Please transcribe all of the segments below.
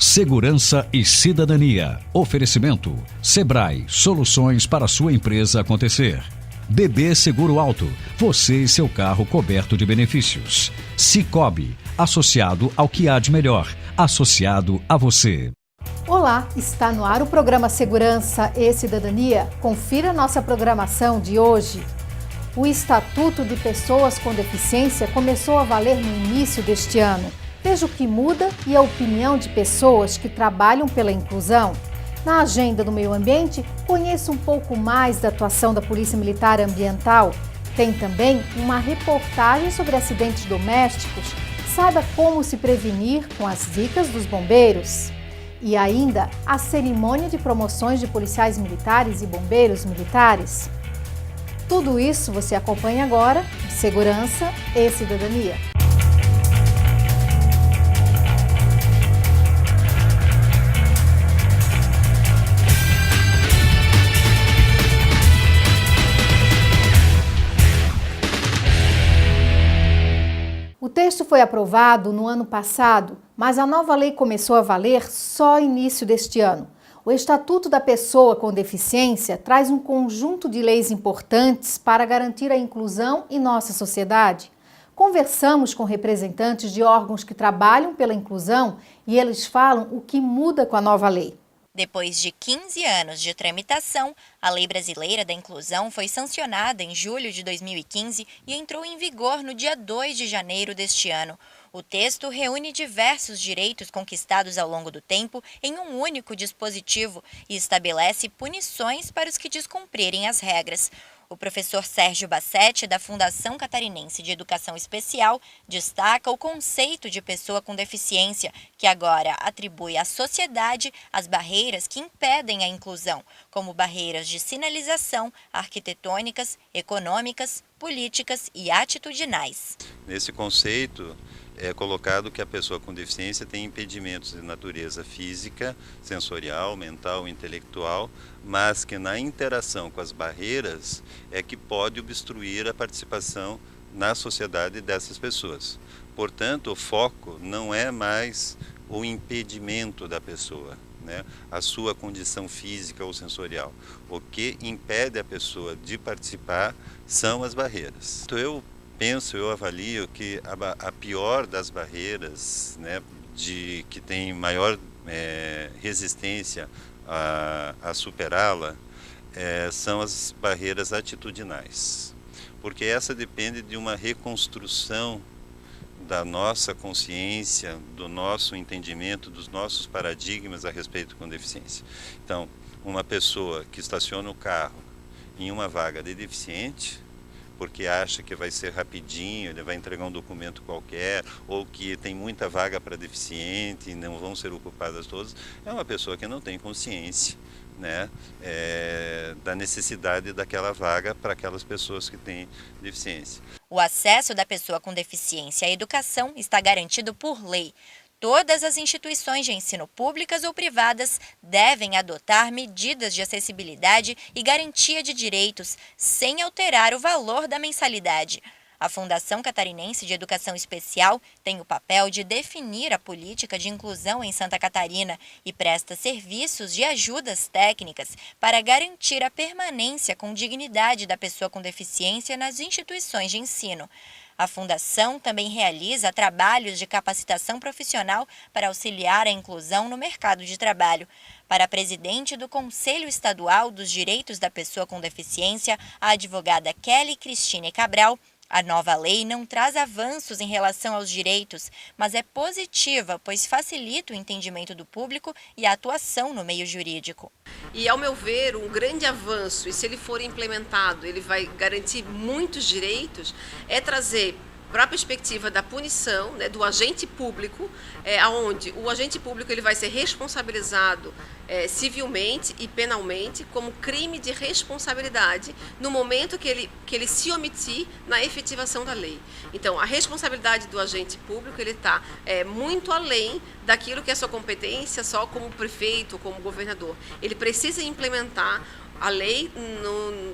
Segurança e cidadania. Oferecimento. Sebrae. Soluções para sua empresa acontecer. BB Seguro Alto. Você e seu carro coberto de benefícios. Sicoob. Associado ao que há de melhor. Associado a você. Olá, está no ar o programa Segurança e Cidadania. Confira nossa programação de hoje. O Estatuto de Pessoas com Deficiência começou a valer no início deste ano. Veja o que muda e a opinião de pessoas que trabalham pela inclusão. Na agenda do meio ambiente, conheça um pouco mais da atuação da Polícia Militar Ambiental. Tem também uma reportagem sobre acidentes domésticos. Saiba como se prevenir com as dicas dos bombeiros. E ainda a cerimônia de promoções de policiais militares e bombeiros militares. Tudo isso você acompanha agora em Segurança e Cidadania. O texto foi aprovado no ano passado, mas a nova lei começou a valer só no início deste ano. O Estatuto da Pessoa com Deficiência traz um conjunto de leis importantes para garantir a inclusão em nossa sociedade. Conversamos com representantes de órgãos que trabalham pela inclusão e eles falam o que muda com a nova lei. Depois de 15 anos de tramitação, a Lei Brasileira da Inclusão foi sancionada em julho de 2015 e entrou em vigor no dia 2 de janeiro deste ano. O texto reúne diversos direitos conquistados ao longo do tempo em um único dispositivo e estabelece punições para os que descumprirem as regras. O professor Sérgio Bassetti, da Fundação Catarinense de Educação Especial, destaca o conceito de pessoa com deficiência, que agora atribui à sociedade as barreiras que impedem a inclusão, como barreiras de sinalização, arquitetônicas, econômicas, políticas e atitudinais. Nesse conceito, é colocado que a pessoa com deficiência tem impedimentos de natureza física, sensorial, mental, intelectual, mas que na interação com as barreiras é que pode obstruir a participação na sociedade dessas pessoas. Portanto, o foco não é mais o impedimento da pessoa, né? A sua condição física ou sensorial. O que impede a pessoa de participar são as barreiras. Então, eu avalio que a pior das barreiras, né, que tem maior resistência a superá-la, são as barreiras atitudinais. Porque essa depende de uma reconstrução da nossa consciência, do nosso entendimento, dos nossos paradigmas a respeito com deficiência. Então, uma pessoa que estaciona o carro em uma vaga de deficiente, porque acha que vai ser rapidinho, ele vai entregar um documento qualquer, ou que tem muita vaga para deficiente e não vão ser ocupadas todas, é uma pessoa que não tem consciência, né, da necessidade daquela vaga para aquelas pessoas que têm deficiência. O acesso da pessoa com deficiência à educação está garantido por lei. Todas as instituições de ensino públicas ou privadas devem adotar medidas de acessibilidade e garantia de direitos, sem alterar o valor da mensalidade. A Fundação Catarinense de Educação Especial tem o papel de definir a política de inclusão em Santa Catarina e presta serviços de ajudas técnicas para garantir a permanência com dignidade da pessoa com deficiência nas instituições de ensino. A Fundação também realiza trabalhos de capacitação profissional para auxiliar a inclusão no mercado de trabalho. Para a presidente do Conselho Estadual dos Direitos da Pessoa com Deficiência, a advogada Kelly Cristine Cabral, a nova lei não traz avanços em relação aos direitos, mas é positiva, pois facilita o entendimento do público e a atuação no meio jurídico. E, ao meu ver, um grande avanço, e se ele for implementado, ele vai garantir muitos direitos, é trazer para a perspectiva da punição, né, do agente público, onde o agente público ele vai ser responsabilizado civilmente e penalmente como crime de responsabilidade no momento que ele se omitir na efetivação da lei. Então, a responsabilidade do agente público ele está muito além daquilo que é sua competência só como prefeito ou como governador. Ele precisa implementar a lei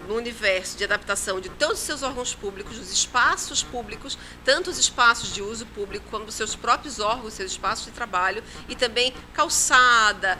no universo de adaptação de todos os seus órgãos públicos, dos espaços públicos, tanto os espaços de uso público como os seus próprios órgãos, seus espaços de trabalho, e também calçada,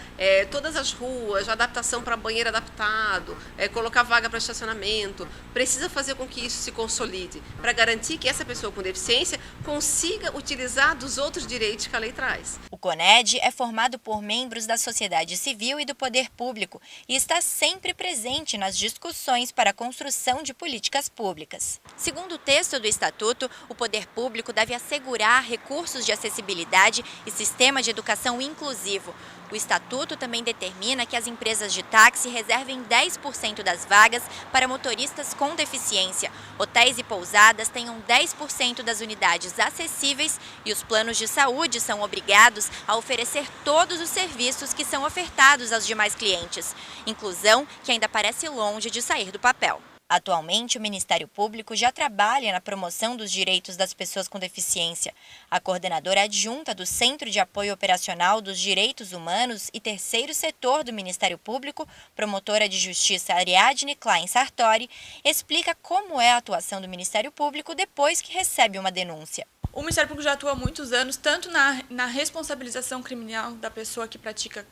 todas as ruas, adaptação para banheiro adaptado, colocar vaga para estacionamento. Precisa fazer com que isso se consolide, para garantir que essa pessoa com deficiência consiga utilizar dos outros direitos que a lei traz. O CONED é formado por membros da sociedade civil e do poder público e está sempre presente nas discussões para a construção de políticas públicas. Segundo o texto do Estatuto, o poder público deve assegurar recursos de acessibilidade e sistema de educação inclusivo. O Estatuto também determina que as empresas de táxi reservem 10% das vagas para motoristas com deficiência. Hotéis e pousadas tenham 10% das unidades acessíveis e os planos de saúde são obrigados a oferecer todos os serviços que são ofertados aos demais clientes. Inclusão que ainda parece longe de sair do papel. Atualmente, o Ministério Público já trabalha na promoção dos direitos das pessoas com deficiência. A coordenadora adjunta do Centro de Apoio Operacional dos Direitos Humanos e terceiro setor do Ministério Público, promotora de Justiça Ariadne Klein Sartori, explica como é a atuação do Ministério Público depois que recebe uma denúncia. O Ministério Público já atua há muitos anos, tanto na responsabilização criminal da pessoa que pratica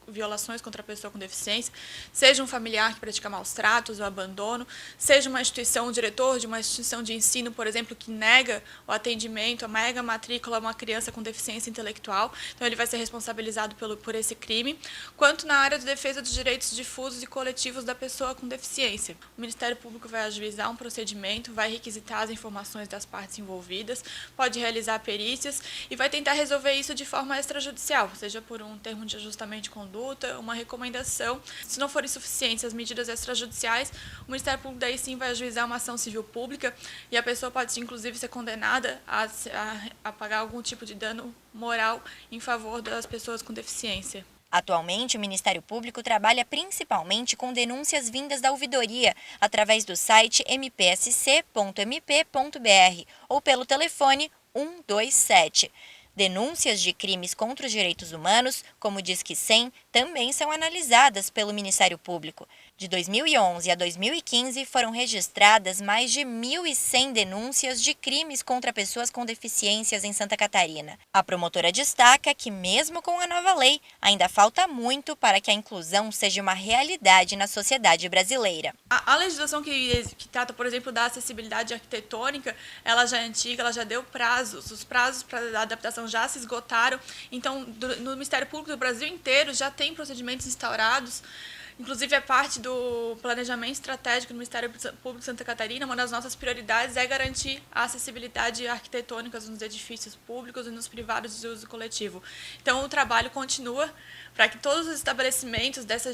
violações contra a pessoa com deficiência, seja um familiar que pratica maus tratos ou abandono, seja uma instituição, um diretor de uma instituição de ensino, por exemplo, que nega o atendimento, nega a matrícula a uma criança com deficiência intelectual, então ele vai ser responsabilizado por esse crime, quanto na área de defesa dos direitos difusos e coletivos da pessoa com deficiência. O Ministério Público vai ajuizar um procedimento, vai requisitar as informações das partes envolvidas, pode realizar perícias e vai tentar resolver isso de forma extrajudicial, seja por um termo de ajustamento de conduta, uma recomendação. Se não forem suficientes as medidas extrajudiciais, o Ministério Público daí sim vai ajuizar uma ação civil pública e a pessoa pode inclusive ser condenada a pagar algum tipo de dano moral em favor das pessoas com deficiência. Atualmente, o Ministério Público trabalha principalmente com denúncias vindas da ouvidoria, através do site mpsc.mp.br ou pelo telefone 127. Denúncias de crimes contra os direitos humanos, como o Disque 100, também são analisadas pelo Ministério Público. De 2011 a 2015, foram registradas mais de 1.100 denúncias de crimes contra pessoas com deficiências em Santa Catarina. A promotora destaca que, mesmo com a nova lei, ainda falta muito para que a inclusão seja uma realidade na sociedade brasileira. A legislação que trata, por exemplo, da acessibilidade arquitetônica, ela já é antiga, ela já deu prazos. Os prazos para a adaptação já se esgotaram. Então, no Ministério Público do Brasil inteiro já tem procedimentos instaurados. Inclusive, é parte do planejamento estratégico do Ministério Público de Santa Catarina. Uma das nossas prioridades é garantir a acessibilidade arquitetônica nos edifícios públicos e nos privados de uso coletivo. Então, o trabalho continua para que todos os estabelecimentos dessa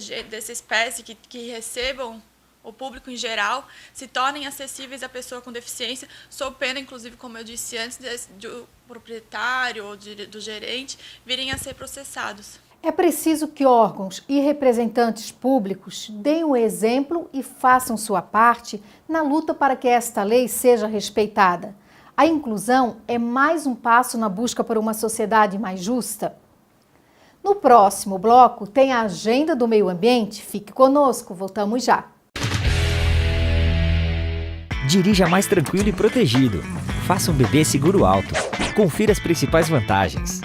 espécie que recebam o público em geral se tornem acessíveis à pessoa com deficiência, sob pena, inclusive, como eu disse antes, do proprietário ou do gerente virem a ser processados. É preciso que órgãos e representantes públicos deem o exemplo e façam sua parte na luta para que esta lei seja respeitada. A inclusão é mais um passo na busca por uma sociedade mais justa. No próximo bloco tem a Agenda do Meio Ambiente. Fique conosco, voltamos já. Dirija mais tranquilo e protegido. Faça um bebê seguro alto. Confira as principais vantagens.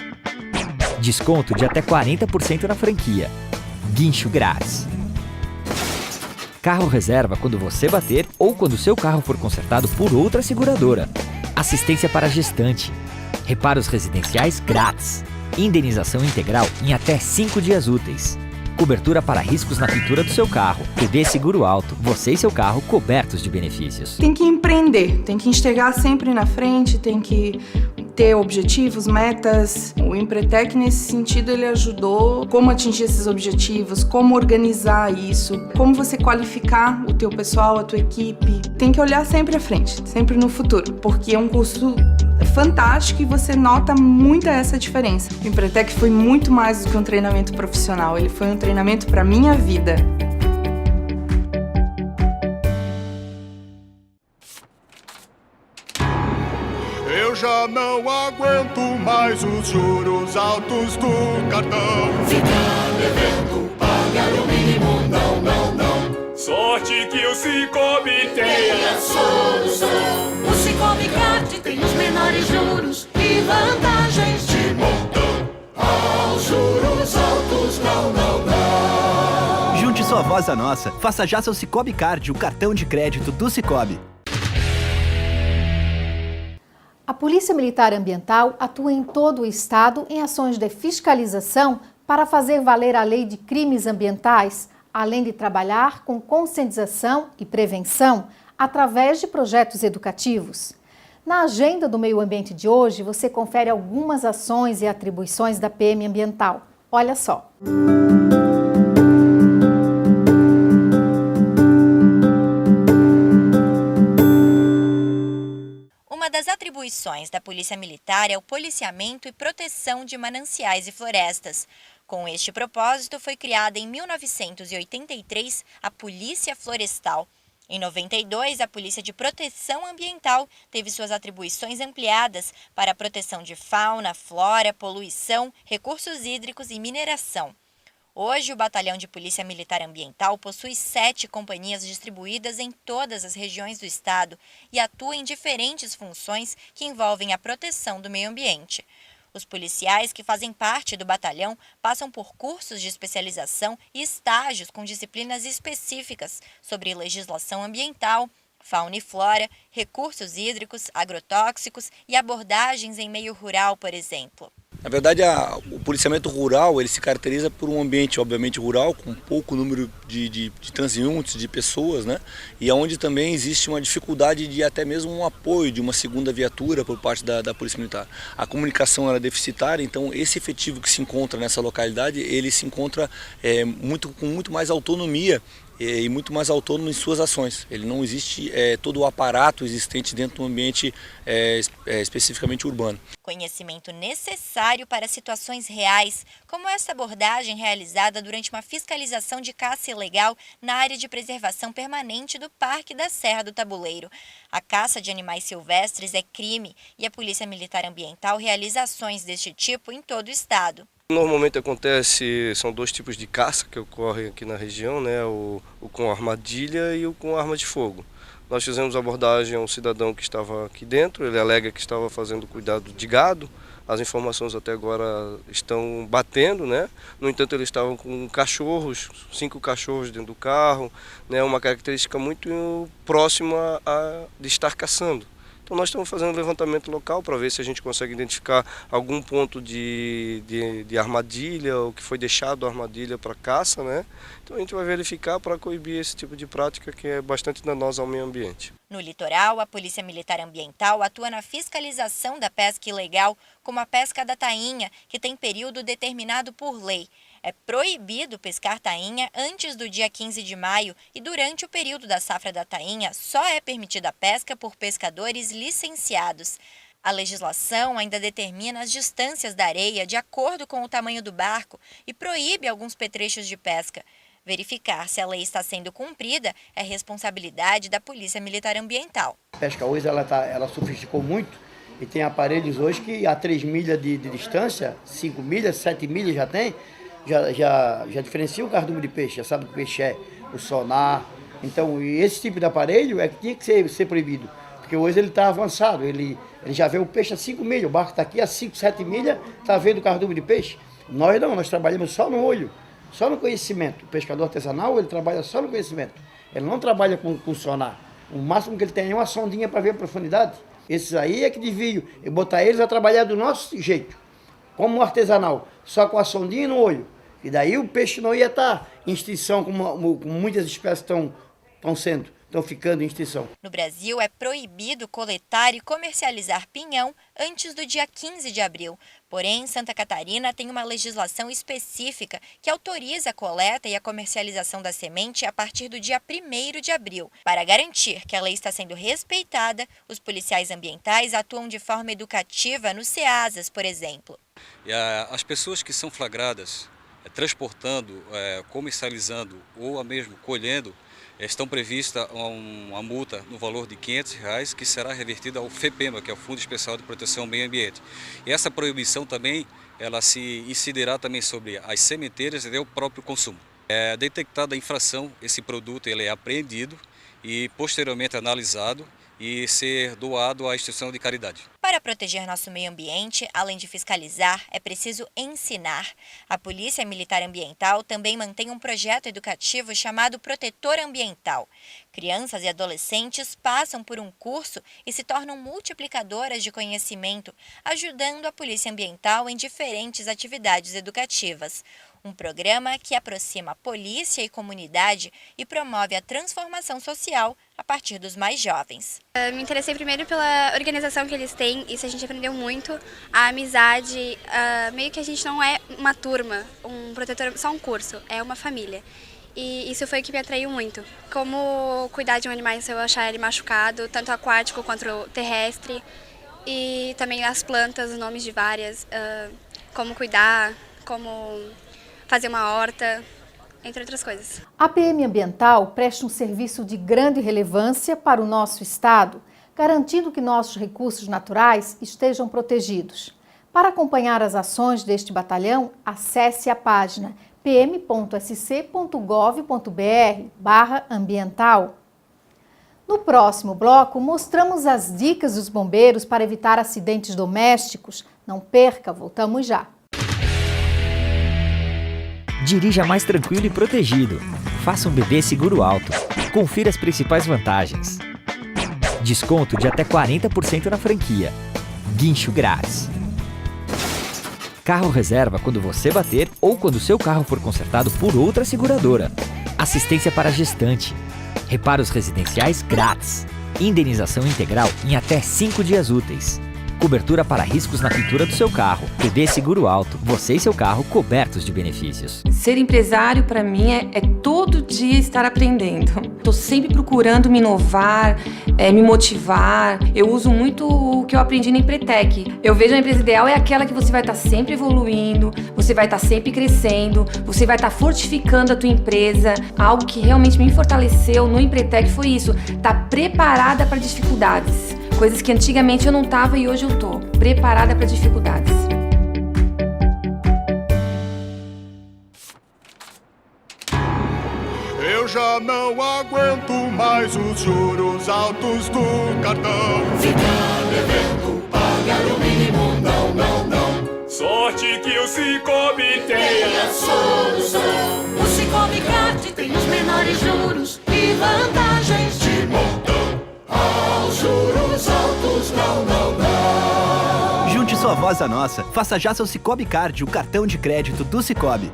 Desconto de até 40% na franquia. Guincho grátis. Carro reserva quando você bater ou quando seu carro for consertado por outra seguradora. Assistência para gestante. Reparos residenciais grátis. Indenização integral em até 5 dias úteis. Cobertura para riscos na pintura do seu carro. BB Seguro Alto. Você e seu carro cobertos de benefícios. Tem que empreender, tem que enxergar sempre na frente, tem que ter objetivos, metas. O Empretec, nesse sentido, ele ajudou como atingir esses objetivos, como organizar isso, como você qualificar o teu pessoal, a tua equipe. Tem que olhar sempre à frente, sempre no futuro, porque é um curso fantástico e você nota muito essa diferença. O Empretec foi muito mais do que um treinamento profissional, ele foi um treinamento para minha vida. Eu já não aguento mais os juros altos do cartão. Ficar devendo, pagar o mínimo, não, não, não. Sorte que o Cicobi tem a solução. O Cicobi Card tem os menores juros e vantagens de montão. Aos juros altos, não, não, não. Junte sua voz à nossa. Faça já seu Sicoob Card, o cartão de crédito do Sicoob. A Polícia Militar Ambiental atua em todo o estado em ações de fiscalização para fazer valer a lei de crimes ambientais, além de trabalhar com conscientização e prevenção através de projetos educativos. Na agenda do Meio Ambiente de hoje, você confere algumas ações e atribuições da PM Ambiental. Olha só. Uma das atribuições da Polícia Militar é o policiamento e proteção de mananciais e florestas. Com este propósito, foi criada em 1983 a Polícia Florestal. Em 92, a Polícia de Proteção Ambiental teve suas atribuições ampliadas para a proteção de fauna, flora, poluição, recursos hídricos e mineração. Hoje, o Batalhão de Polícia Militar Ambiental possui 7 companhias distribuídas em todas as regiões do estado e atua em diferentes funções que envolvem a proteção do meio ambiente. Os policiais que fazem parte do batalhão passam por cursos de especialização e estágios com disciplinas específicas sobre legislação ambiental, fauna e flora, recursos hídricos, agrotóxicos e abordagens em meio rural, por exemplo. Na verdade, o policiamento rural ele se caracteriza por um ambiente, obviamente, rural, com pouco número de transeuntes, de pessoas, né? E onde também existe uma dificuldade de até mesmo um apoio de uma segunda viatura por parte da Polícia Militar. A comunicação era deficitária, então esse efetivo que se encontra nessa localidade, ele se encontra com muito mais autonomia e muito mais autônomo em suas ações. Ele não existe todo o aparato existente dentro do ambiente especificamente urbano. Conhecimento necessário para situações reais, como essa abordagem realizada durante uma fiscalização de caça ilegal na área de preservação permanente do Parque da Serra do Tabuleiro. A caça de animais silvestres é crime e a Polícia Militar Ambiental realiza ações deste tipo em todo o estado. Normalmente são 2 tipos de caça que ocorrem aqui na região, né? O com armadilha e o com arma de fogo. Nós fizemos abordagem a um cidadão que estava aqui dentro, ele alega que estava fazendo cuidado de gado. As informações até agora estão batendo, né? No entanto, eles estavam com cachorros, 5 cachorros dentro do carro, né? Uma característica muito próxima de estar caçando. Então nós estamos fazendo um levantamento local para ver se a gente consegue identificar algum ponto de armadilha, ou que foi deixado a armadilha para caça, né? Então a gente vai verificar para coibir esse tipo de prática que é bastante danosa ao meio ambiente. No litoral, a Polícia Militar Ambiental atua na fiscalização da pesca ilegal, como a pesca da tainha, que tem período determinado por lei. É proibido pescar tainha antes do dia 15 de maio e durante o período da safra da tainha só é permitida a pesca por pescadores licenciados. A legislação ainda determina as distâncias da areia de acordo com o tamanho do barco e proíbe alguns petrechos de pesca. Verificar se a lei está sendo cumprida é responsabilidade da Polícia Militar Ambiental. A pesca hoje ela sofisticou muito e tem aparelhos hoje que a 3 milhas de distância, 5 milhas, 7 milhas já tem, já diferencia o cardume de peixe, já sabe o que o peixe é, o sonar. Então esse tipo de aparelho é que tinha que ser proibido, porque hoje ele está avançado, ele já vê o peixe a 5 milhas, o barco está aqui a 5, 7 milhas, está vendo o cardume de peixe. Nós não, nós trabalhamos só no olho. Só no conhecimento. O pescador artesanal, ele trabalha só no conhecimento. Ele não trabalha com sonar. O máximo que ele tem é uma sondinha para ver a profundidade. Esses aí é que desvio. E botar eles a trabalhar do nosso jeito. Como um artesanal. Só com a sondinha no olho. E daí o peixe não ia estar em extinção, como muitas espécies estão ficando em extinção. No Brasil, é proibido coletar e comercializar pinhão antes do dia 15 de abril. Porém, Santa Catarina tem uma legislação específica que autoriza a coleta e a comercialização da semente a partir do dia 1º de abril. Para garantir que a lei está sendo respeitada, os policiais ambientais atuam de forma educativa nos CEASAs, por exemplo. E as pessoas que são flagradas transportando, comercializando ou mesmo colhendo, estão prevista uma multa no valor de R$ 500, que será revertida ao FEPEMA, que é o Fundo Especial de Proteção ao Meio Ambiente. E essa proibição também, ela se incidirá também sobre as sementeiras e o próprio consumo. Detectada a infração, esse produto ele é apreendido e posteriormente analisado e ser doado à instituição de caridade. Para proteger nosso meio ambiente, além de fiscalizar, é preciso ensinar. A Polícia Militar Ambiental também mantém um projeto educativo chamado Protetor Ambiental. Crianças e adolescentes passam por um curso e se tornam multiplicadoras de conhecimento, ajudando a Polícia Ambiental em diferentes atividades educativas. Um programa que aproxima polícia e comunidade e promove a transformação social a partir dos mais jovens. Me interessei primeiro pela organização que eles têm, isso a gente aprendeu muito, a amizade, meio que a gente não é uma turma, um protetor, só um curso, é uma família. E isso foi o que me atraiu muito. Como cuidar de um animal se eu achar ele machucado, tanto aquático quanto terrestre, e também as plantas, os nomes de várias, como cuidar, como fazer uma horta, entre outras coisas. A PM Ambiental presta um serviço de grande relevância para o nosso estado, garantindo que nossos recursos naturais estejam protegidos. Para acompanhar as ações deste batalhão, acesse a página pm.sc.gov.br/ambiental. No próximo bloco, mostramos as dicas dos bombeiros para evitar acidentes domésticos. Não perca, voltamos já. Dirija mais tranquilo e protegido. Faça um bebê seguro alto. Confira as principais vantagens. Desconto de até 40% na franquia. Guincho grátis. Carro reserva quando você bater ou quando seu carro for consertado por outra seguradora. Assistência para gestante. Reparos residenciais grátis. Indenização integral em até 5 dias úteis. Cobertura para riscos na pintura do seu carro. BB Seguro Alto. Você e seu carro cobertos de benefícios. Ser empresário, para mim, é todo dia estar aprendendo. Estou sempre procurando me inovar, me motivar. Eu uso muito o que eu aprendi na Empretec. Eu vejo a empresa ideal é aquela que você vai estar sempre evoluindo, você vai estar sempre crescendo, você vai estar fortificando a tua empresa. Algo que realmente me fortaleceu no Empretec foi isso, estar preparada para dificuldades. Coisas que antigamente eu não estava e hoje eu estou preparada para dificuldades. Eu já não aguento mais os juros altos do cartão. Ficar devendo, pagar o mínimo, não, não, não. Sorte que o Cicobi tem a solução. O Cicobi Card tem os menores juros e vantagens de montão. Aos juros altos, não, não, não. Junte sua voz à nossa. Faça já seu Cicobi Card, o cartão de crédito do Cicobi.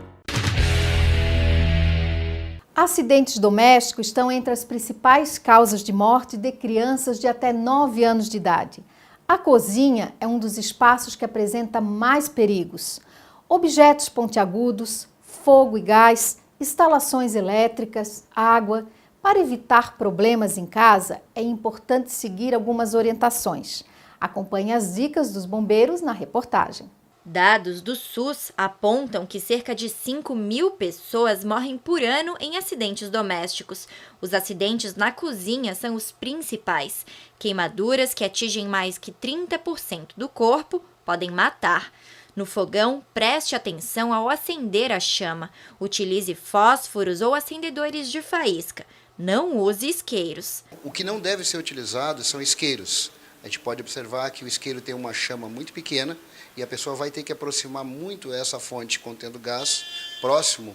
Acidentes domésticos estão entre as principais causas de morte de crianças de até 9 anos de idade. A cozinha é um dos espaços que apresenta mais perigos. Objetos pontiagudos, fogo e gás, instalações elétricas, água. Para evitar problemas em casa, é importante seguir algumas orientações. Acompanhe as dicas dos bombeiros na reportagem. Dados do SUS apontam que cerca de 5.000 pessoas morrem por ano em acidentes domésticos. Os acidentes na cozinha são os principais. Queimaduras que atingem mais que 30% do corpo podem matar. No fogão, preste atenção ao acender a chama. Utilize fósforos ou acendedores de faísca. Não use isqueiros. O que não deve ser utilizado são isqueiros. A gente pode observar que o isqueiro tem uma chama muito pequena e a pessoa vai ter que aproximar muito essa fonte contendo gás próximo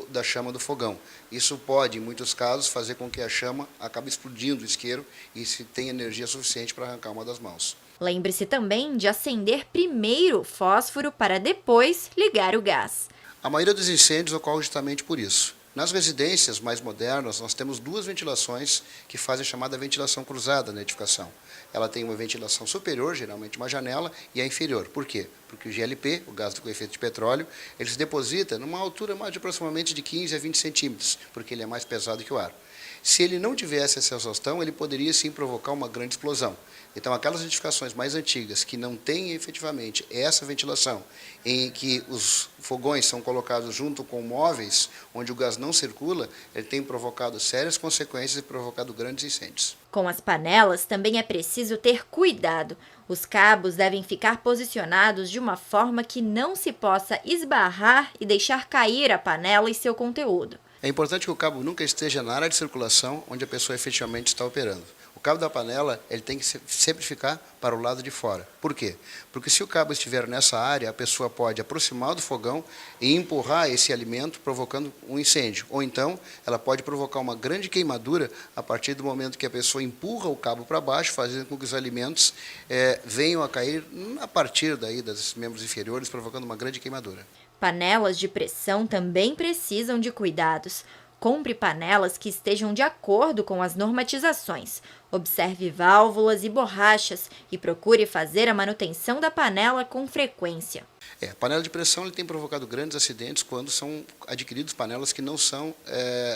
da chama do fogão. Isso pode, em muitos casos, fazer com que a chama acabe explodindo o isqueiro e se tem energia suficiente para arrancar uma das mãos. Lembre-se também de acender primeiro o fósforo para depois ligar o gás. A maioria dos incêndios ocorre justamente por isso. Nas residências mais modernas, nós temos 2 ventilações que fazem a chamada ventilação cruzada na edificação. Ela tem uma ventilação superior, geralmente uma janela, e a inferior. Por quê? Porque o GLP, o gás com efeito de petróleo, ele se deposita numa altura mais de aproximadamente de 15 a 20 centímetros, porque ele é mais pesado que o ar. Se ele não tivesse essa exaustão, ele poderia sim provocar uma grande explosão. Então, aquelas edificações mais antigas que não têm efetivamente essa ventilação, em que os fogões são colocados junto com móveis, onde o gás não circula, ele tem provocado sérias consequências e provocado grandes incêndios. Com as panelas, também é preciso ter cuidado. Os cabos devem ficar posicionados de uma forma que não se possa esbarrar e deixar cair a panela e seu conteúdo. É importante que o cabo nunca esteja na área de circulação onde a pessoa efetivamente está operando. O cabo da panela ele tem que sempre ficar para o lado de fora. Por quê? Porque se o cabo estiver nessa área, a pessoa pode aproximar do fogão e empurrar esse alimento, provocando um incêndio. Ou então, ela pode provocar uma grande queimadura a partir do momento que a pessoa empurra o cabo para baixo, fazendo com que os alimentos venham a cair a partir daí dos membros inferiores, provocando uma grande queimadura. Panelas de pressão também precisam de cuidados. Compre panelas que estejam de acordo com as normatizações. Observe válvulas e borrachas e procure fazer a manutenção da panela com frequência. A panela de pressão ele tem provocado grandes acidentes quando são adquiridas panelas que não são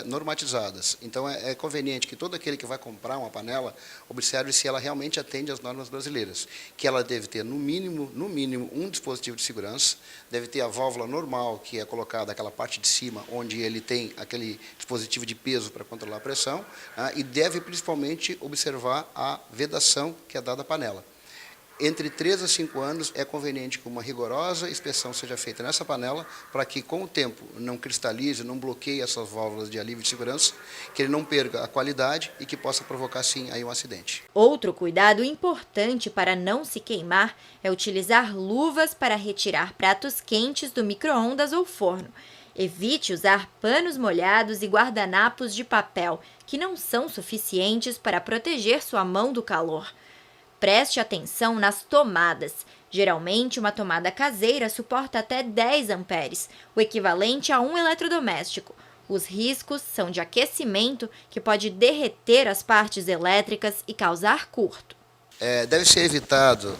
normatizadas. Então é conveniente que todo aquele que vai comprar uma panela observe se ela realmente atende às normas brasileiras. Que ela deve ter no mínimo um dispositivo de segurança, deve ter a válvula normal que é colocada aquela parte de cima onde ele tem aquele dispositivo de peso para controlar a pressão, e deve principalmente observar a vedação que é dada à panela. Entre 3 a 5 anos é conveniente que uma rigorosa inspeção seja feita nessa panela para que com o tempo não cristalize, não bloqueie essas válvulas de alívio de segurança, que ele não perca a qualidade e que possa provocar sim aí um acidente. Outro cuidado importante para não se queimar é utilizar luvas para retirar pratos quentes do micro-ondas ou forno. Evite usar panos molhados e guardanapos de papel, que não são suficientes para proteger sua mão do calor. Preste atenção nas tomadas. Geralmente, uma tomada caseira suporta até 10 amperes, o equivalente a um eletrodoméstico. Os riscos são de aquecimento, que pode derreter as partes elétricas e causar curto. Deve ser evitado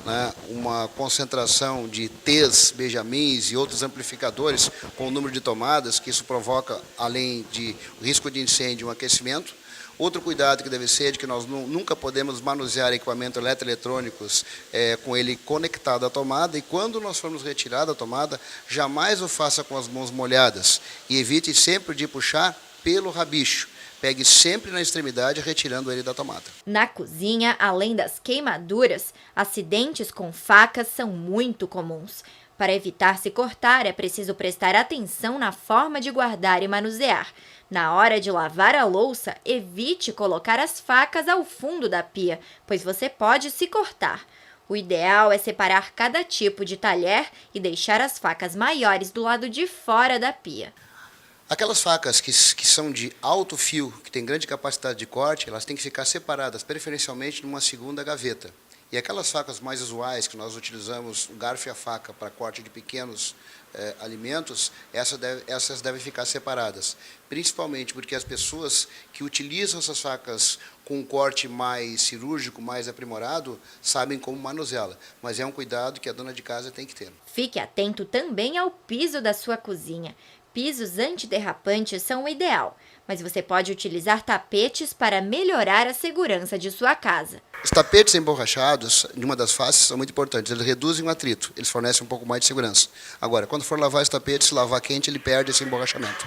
uma concentração de T's, Benjamins e outros amplificadores com o número de tomadas, que isso provoca, além de risco de incêndio, um aquecimento. Outro cuidado que deve ser de que nós nunca podemos manusear equipamentos eletroeletrônicos com ele conectado à tomada, e quando nós formos retirar da tomada, jamais o faça com as mãos molhadas e evite sempre de puxar pelo rabicho. Pegue sempre na extremidade, retirando ele da tomada. Na cozinha, além das queimaduras, acidentes com facas são muito comuns. Para evitar se cortar, é preciso prestar atenção na forma de guardar e manusear. Na hora de lavar a louça, evite colocar as facas ao fundo da pia, pois você pode se cortar. O ideal é separar cada tipo de talher e deixar as facas maiores do lado de fora da pia. Aquelas facas que são de alto fio, que têm grande capacidade de corte, elas têm que ficar separadas, preferencialmente numa segunda gaveta. E aquelas facas mais usuais que nós utilizamos, o garfo e a faca para corte de pequenos alimentos, essas devem ficar separadas. Principalmente porque as pessoas que utilizam essas facas com um corte mais cirúrgico, mais aprimorado, sabem como manuseá-la. Mas é um cuidado que a dona de casa tem que ter. Fique atento também ao piso da sua cozinha. Pisos antiderrapantes são o ideal, mas você pode utilizar tapetes para melhorar a segurança de sua casa. Os tapetes emborrachados, de uma das faces, são muito importantes. Eles reduzem o atrito, eles fornecem um pouco mais de segurança. Agora, quando for lavar esse tapete, se lavar quente, ele perde esse emborrachamento.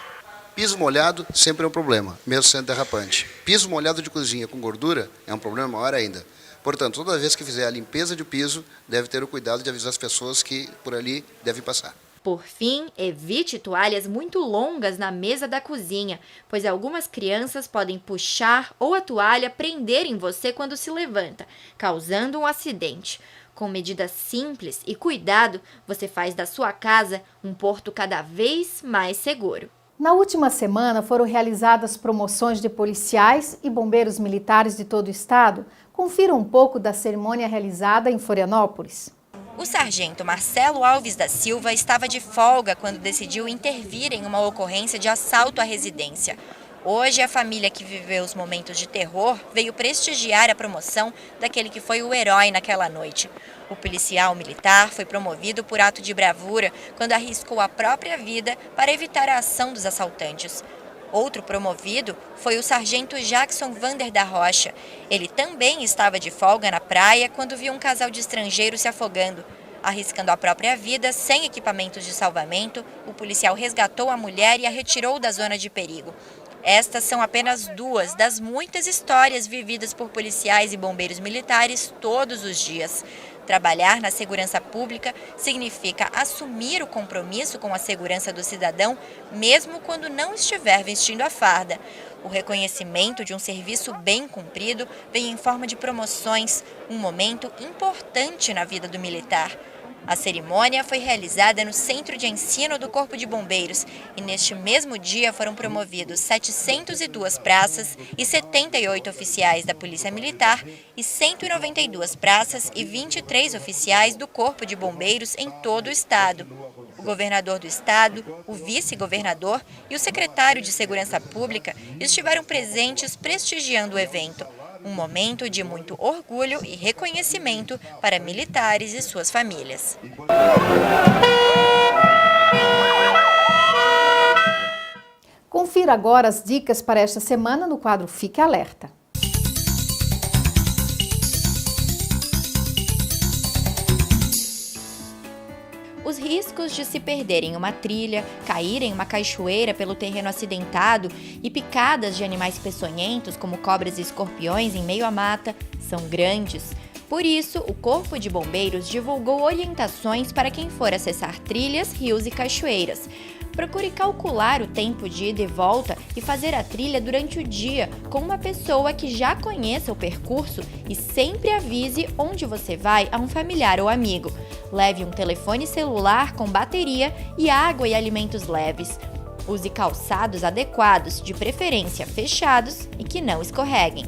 Piso molhado sempre é um problema, mesmo sendo derrapante. Piso molhado de cozinha com gordura é um problema maior ainda. Portanto, toda vez que fizer a limpeza de piso, deve ter o cuidado de avisar as pessoas que por ali devem passar. Por fim, evite toalhas muito longas na mesa da cozinha, pois algumas crianças podem puxar ou a toalha prender em você quando se levanta, causando um acidente. Com medidas simples e cuidado, você faz da sua casa um porto cada vez mais seguro. Na última semana foram realizadas promoções de policiais e bombeiros militares de todo o estado. Confira um pouco da cerimônia realizada em Florianópolis. O sargento Marcelo Alves da Silva estava de folga quando decidiu intervir em uma ocorrência de assalto à residência. Hoje, a família que viveu os momentos de terror veio prestigiar a promoção daquele que foi o herói naquela noite. O policial militar foi promovido por ato de bravura quando arriscou a própria vida para evitar a ação dos assaltantes. Outro promovido foi o sargento Jackson Vander da Rocha. Ele também estava de folga na praia quando viu um casal de estrangeiros se afogando. Arriscando a própria vida, sem equipamentos de salvamento, o policial resgatou a mulher e a retirou da zona de perigo. Estas são apenas duas das muitas histórias vividas por policiais e bombeiros militares todos os dias. Trabalhar na segurança pública significa assumir o compromisso com a segurança do cidadão, mesmo quando não estiver vestindo a farda. O reconhecimento de um serviço bem cumprido vem em forma de promoções, um momento importante na vida do militar. A cerimônia foi realizada no Centro de Ensino do Corpo de Bombeiros e neste mesmo dia foram promovidos 702 praças e 78 oficiais da Polícia Militar e 192 praças e 23 oficiais do Corpo de Bombeiros em todo o estado. O governador do estado, o vice-governador e o secretário de Segurança Pública estiveram presentes prestigiando o evento. Um momento de muito orgulho e reconhecimento para militares e suas famílias. Confira agora as dicas para esta semana no quadro Fique Alerta. Os riscos de se perder em uma trilha, cair em uma cachoeira pelo terreno acidentado e picadas de animais peçonhentos, como cobras e escorpiões em meio à mata, são grandes. Por isso, o Corpo de Bombeiros divulgou orientações para quem for acessar trilhas, rios e cachoeiras. Procure calcular o tempo de ida e volta e fazer a trilha durante o dia com uma pessoa que já conheça o percurso e sempre avise onde você vai a um familiar ou amigo. Leve um telefone celular com bateria e água e alimentos leves. Use calçados adequados, de preferência fechados e que não escorreguem.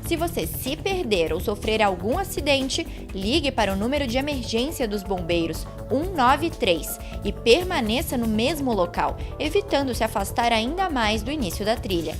Se você se perder ou sofrer algum acidente, ligue para o número de emergência dos bombeiros 193 e permaneça no mesmo local, evitando se afastar ainda mais do início da trilha.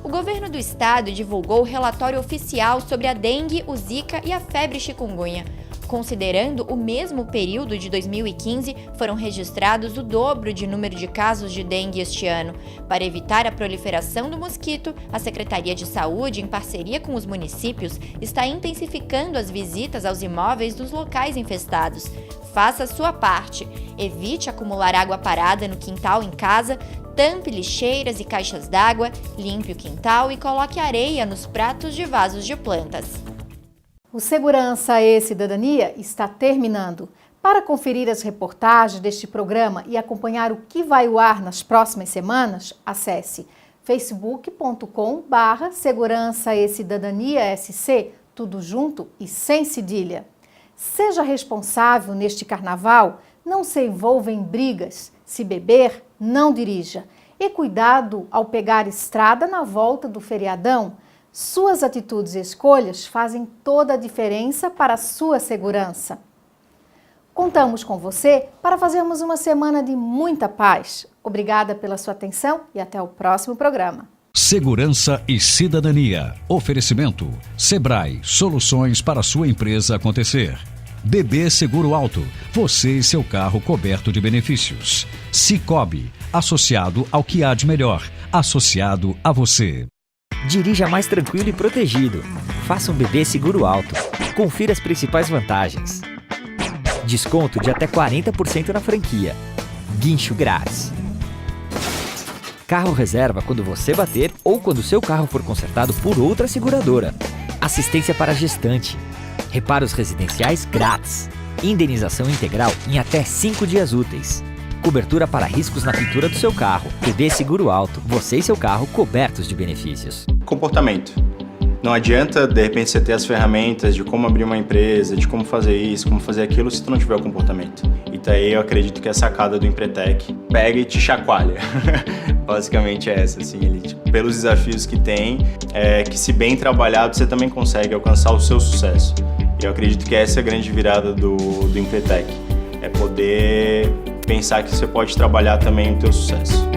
O governo do estado divulgou o relatório oficial sobre a dengue, o zika e a febre chikungunya. Considerando o mesmo período de 2015, foram registrados o dobro de número de casos de dengue este ano. Para evitar a proliferação do mosquito, a Secretaria de Saúde, em parceria com os municípios, está intensificando as visitas aos imóveis dos locais infestados. Faça a sua parte. Evite acumular água parada no quintal em casa, tampe lixeiras e caixas d'água, limpe o quintal e coloque areia nos pratos de vasos de plantas. O Segurança e Cidadania está terminando. Para conferir as reportagens deste programa e acompanhar o que vai ao ar nas próximas semanas, acesse facebook.com/Segurança e Cidadania SC, tudo junto e sem cedilha. Seja responsável neste carnaval, não se envolva em brigas. Se beber, não dirija. E cuidado ao pegar estrada na volta do feriadão. Suas atitudes e escolhas fazem toda a diferença para a sua segurança. Contamos com você para fazermos uma semana de muita paz. Obrigada pela sua atenção e até o próximo programa. Segurança e Cidadania. Oferecimento. Sebrae. Soluções para a sua empresa acontecer. BB Seguro Alto. Você e seu carro coberto de benefícios. Sicoob. Associado ao que há de melhor. Associado a você. Dirija mais tranquilo e protegido. Faça um BB Seguro Alto. Confira as principais vantagens. Desconto de até 40% na franquia. Guincho grátis. Carro reserva quando você bater ou quando seu carro for consertado por outra seguradora. Assistência para gestante. Reparos residenciais grátis. Indenização integral em até 5 dias úteis. Cobertura para riscos na pintura do seu carro. BB Seguro Alto. Você e seu carro cobertos de benefícios. Comportamento. Não adianta, de repente, você ter as ferramentas de como abrir uma empresa, de como fazer isso, como fazer aquilo, se tu não tiver o comportamento. E daí eu acredito que a sacada do Empretec pega e te chacoalha. Basicamente é essa, assim, ele, pelos desafios que tem, que se bem trabalhado, você também consegue alcançar o seu sucesso. E eu acredito que essa é a grande virada do Empretec. É poder pensar que você pode trabalhar também o teu sucesso.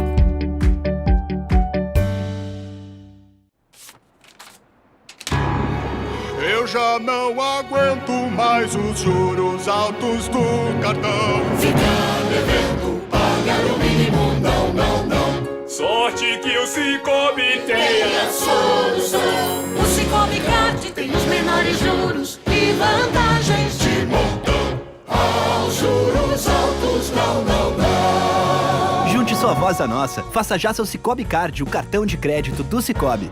Eu já não aguento mais os juros altos do cartão. Ficar devendo, pagar o mínimo, não, não, não. Sorte que o Sicoob tem a solução. O Sicoob Card tem os menores juros e vantagens de montão. Aos juros altos, não, não, não. Junte sua voz à nossa. Faça já seu Sicoob Card, o cartão de crédito do Sicoob.